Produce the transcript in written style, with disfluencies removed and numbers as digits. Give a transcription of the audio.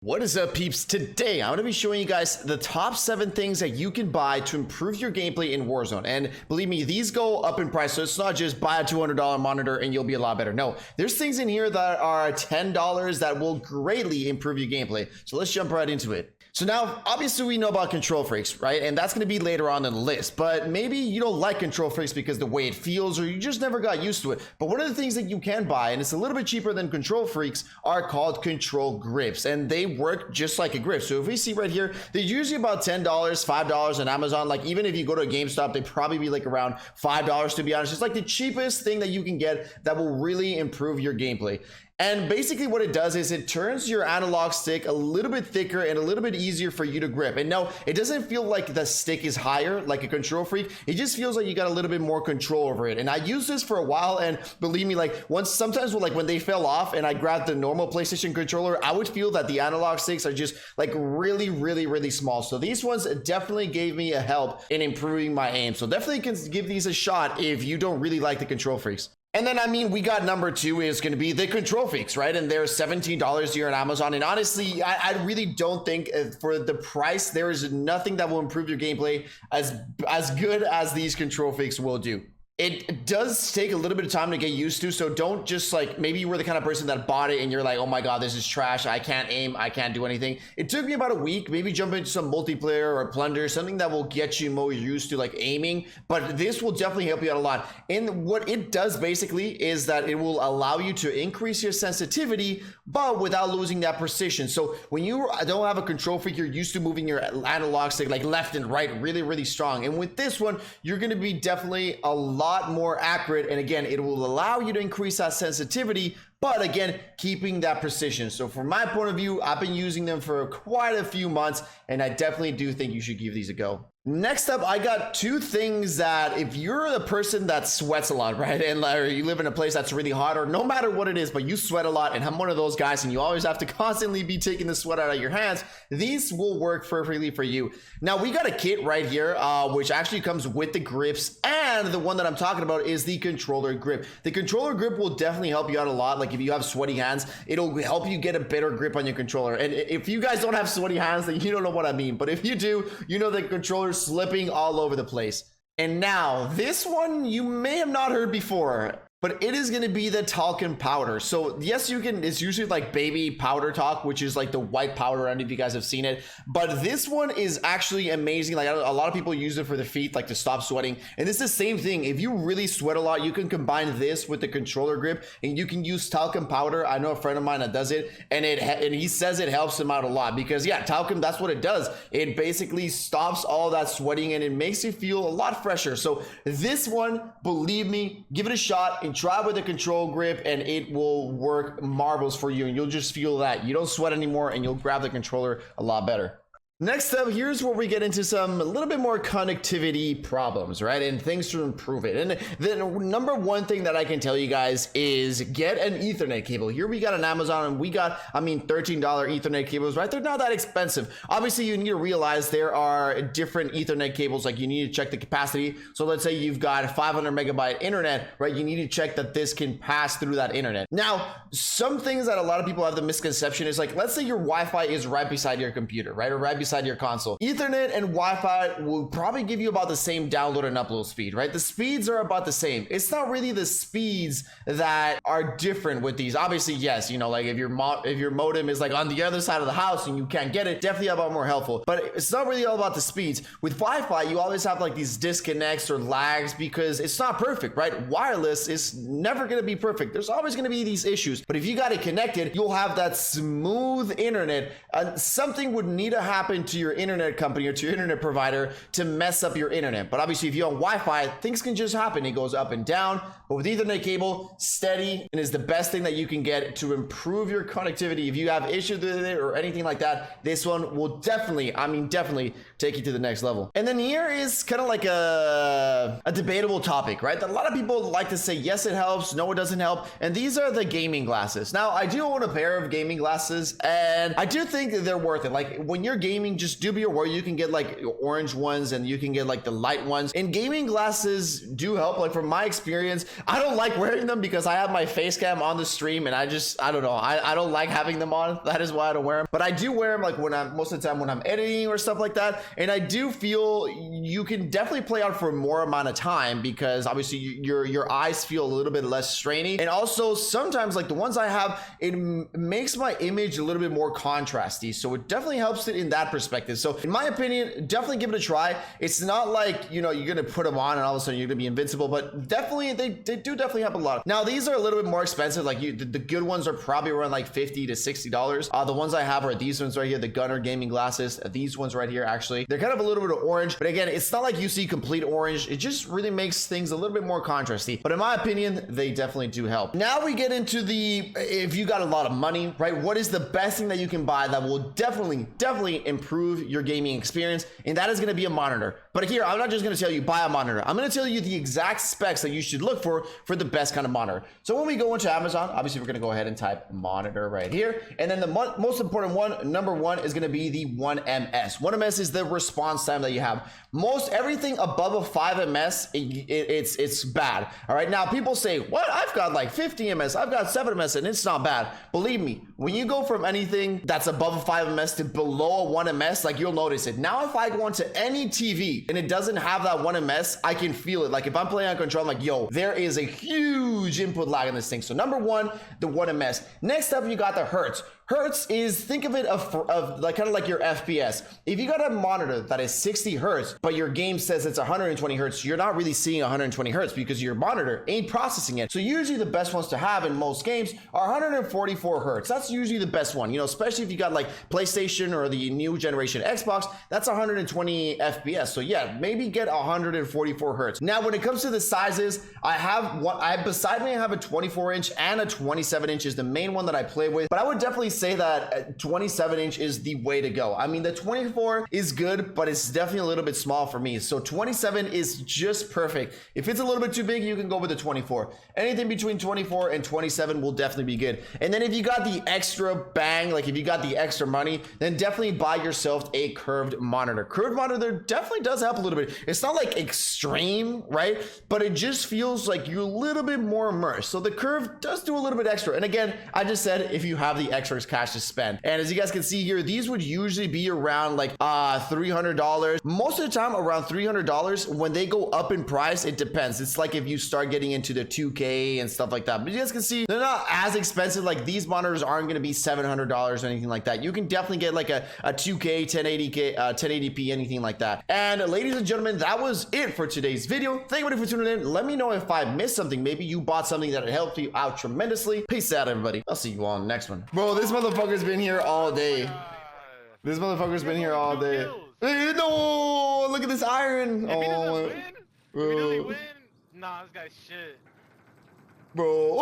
What is up, peeps? Today I'm going to be showing you guys the top 7 things that you can buy to improve your gameplay in Warzone. And believe me, these go up in price, so it's not just buy a $200 monitor and you'll be a lot better. No, there's things in here that are $10 that will greatly improve your gameplay. So let's jump right into it. So now, obviously we know about control freaks, right? And that's going to be later on in the list, but maybe you don't like control freaks because the way it feels, or you just never got used to it. But one of the things that you can buy, and it's a little bit cheaper than control freaks, are called control grips, and they work just like a grip. So if we see right here, they're usually about $10, $5 on Amazon. Like even if you go to a GameStop, they probably be like around $5, to be honest. It's like the cheapest thing that you can get that will really improve your gameplay. And basically what it does is it turns your analog stick a little bit thicker and a little bit easier for you to grip. And no, it doesn't feel like the stick is higher like a control freak. It just feels like you got a little bit more control over it. And I used this for a while, and believe me, like sometimes when they fell off and I grabbed the normal PlayStation controller, I would feel that the analog sticks are just like really small. So these ones definitely gave me a help in improving my aim. So definitely can give these a shot if you don't really like the control freaks. And then, I mean, we got number 2 is going to be the control freaks, right? And they're $17 here on Amazon. And honestly, I really don't think for the price, there is nothing that will improve your gameplay as good as these control freaks will do. It does take a little bit of time to get used to, so don't just like, maybe you were the kind of person that bought it and you're like, oh my god, this is trash, I can't aim, I can't do anything. It took me about a week, maybe jump into some multiplayer or plunder, something that will get you more used to like aiming, but this will definitely help you out a lot. And what it does basically is that it will allow you to increase your sensitivity, but without losing that precision. So when you don't have a control freak, you're used to moving your analog stick like left and right really strong. And with this one, you're going to be definitely a lot more accurate, and again, it will allow you to increase that sensitivity, but again, keeping that precision. So from my point of view, I've been using them for quite a few months, and I definitely do think you should give these a go. Next up, I got 2 things that if you're the person that sweats a lot, right? And or you live in a place that's really hot, or no matter what it is, but you sweat a lot, and I'm one of those guys, and you always have to constantly be taking the sweat out of your hands, these will work perfectly for you. Now, we got a kit right here, which actually comes with the grips, and the one that I'm talking about is the controller grip. The controller grip will definitely help you out a lot. Like if you have sweaty hands, it'll help you get a better grip on your controller. And if you guys don't have sweaty hands, then you don't know what I mean. But if you do, you know the controller slipping all over the place. And now this one you may have not heard before, but it is going to be the talcum powder. So yes, you can, it's usually like baby powder talc, which is like the white powder. I don't know if you guys have seen it, but this one is actually amazing. Like a lot of people use it for their feet, like to stop sweating. And it's the same thing. If you really sweat a lot, you can combine this with the controller grip, and you can use talcum powder. I know a friend of mine that does it, and he says it helps him out a lot, because yeah, talcum, that's what it does. It basically stops all that sweating and it makes you feel a lot fresher. So this one, believe me, give it a shot. Try with a control grip and it will work marvelous for you, and you'll just feel that you don't sweat anymore and you'll grab the controller a lot better. Next up, here's where we get into a little bit more connectivity problems, right? And things to improve it. And the number 1 thing that I can tell you guys is get an Ethernet cable. Here we got an Amazon, and we got, I mean, $13 Ethernet cables, right? They're not that expensive. Obviously, you need to realize there are different Ethernet cables. Like you need to check the capacity. So let's say you've got 500 megabyte internet, right? You need to check that this can pass through that internet. Now, some things that a lot of people have the misconception is like, let's say your Wi-Fi is right beside your computer, right? Or right beside your console. Ethernet and Wi-Fi will probably give you about the same download and upload speed, right? The speeds are about the same. It's not really the speeds that are different with these. Obviously, yes, you know, like if your modem is like on the other side of the house and you can't get it, definitely a lot more helpful. But it's not really all about the speeds. With Wi-Fi, you always have like these disconnects or lags because it's not perfect, right? Wireless is never going to be perfect. There's always going to be these issues. But if you got it connected, you'll have that smooth internet. Something would need to happen to your internet company or to your internet provider to mess up your internet. But obviously if you're on Wi-Fi, things can just happen. It goes up and down. But with Ethernet cable, steady, and is the best thing that you can get to improve your connectivity. If you have issues with it or anything like that, this one will definitely, I mean definitely take you to the next level. And then here is kind of like a debatable topic, right? That a lot of people like to say yes it helps, no it doesn't help, and these are the gaming glasses. Now I do own a pair of gaming glasses, and I do think that they're worth it. Like when you're gaming, gaming, just do be aware you can get like orange ones and you can get like the light ones. And gaming glasses do help. Like from my experience, I don't like wearing them because I have my face cam on the stream and I don't know. I don't like having them on. That is why I don't wear them. But I do wear them like when I'm most of the time when I'm editing or stuff like that. And I do feel you can definitely play out for more amount of time because obviously your eyes feel a little bit less strainy. And also sometimes like the ones I have, it makes my image a little bit more contrasty. So it definitely helps it in that perspective. So in my opinion, definitely give it a try. It's not like, you know, you're gonna put them on and all of a sudden you're gonna be invincible, but definitely they do definitely help a lot. Now these are a little bit more expensive. Like the good ones are probably around like $50 to $60. The ones I have are these ones right here, the Gunner gaming glasses. These ones right here, actually, they're kind of a little bit of orange, but again, it's not like you see complete orange. It just really makes things a little bit more contrasty. But in my opinion, they definitely do help. Now we get into the, if you got a lot of money, right? What is the best thing that you can buy that will definitely improve your gaming experience? And that is going to be a monitor. But here, I'm not just going to tell you buy a monitor. I'm going to tell you the exact specs that you should look for the best kind of monitor. So when we go into Amazon, obviously we're going to go ahead and type monitor right here. And then the most important one, number one, is going to be the 1ms. 1ms is the response time that you have. Most everything above a 5ms, it's bad. All right. Now people say, what? I've got like 50ms, I've got 7ms, and it's not bad. Believe me, when you go from anything that's above a 5ms to below a 1ms, like you'll notice it. Now if I go into any TV and it doesn't have that 1ms, I can feel it. Like if I'm playing on control, I'm like, yo, there is a huge input lag in this thing. So number one, the 1ms. Next up, you got the hertz. Hertz is, think of it of like kind of like your FPS. If you got a monitor that is 60 hertz, but your game says it's 120 hertz, you're not really seeing 120 hertz because your monitor ain't processing it. So usually the best ones to have in most games are 144 hertz. That's usually the best one, you know, especially if you got like PlayStation or the new generation Xbox, that's 120 FPS. So yeah, maybe get 144 hertz. Now, when it comes to the sizes, beside me, I have a 24 inch and a 27 inch is the main one that I play with, but I would definitely say that 27 inch is the way to go. I mean, the 24 is good, but it's definitely a little bit small for me. So 27 is just perfect. If it's a little bit too big, you can go with the 24. Anything between 24 and 27 will definitely be good. And then if you got the extra bang, like if you got the extra money, then definitely buy yourself a curved monitor. Curved monitor definitely does help a little bit. It's not like extreme, right? But it just feels like you're a little bit more immersed. So the curve does do a little bit extra. And again, I just said if you have the extra cash to spend. And as you guys can see here, these would usually be around like $300. Most of the time around $300. When they go up in price, it depends. It's like if you start getting into the 2K and stuff like that. But you guys can see they're not as expensive. Like these monitors aren't going to be $700 or anything like that. You can definitely get like a 2K, 1080K, 1080p, anything like that. And ladies and gentlemen, that was it for today's video. Thank you for tuning in. Let me know if I missed something. Maybe you bought something that helped you out tremendously. Peace out, everybody. I'll see you all on the next one. Bro, this motherfucker's been here all day. This motherfucker's been here all day. No, look at this iron. If he doesn't win, if he doesn't win, nah, this guy's shit. Bro.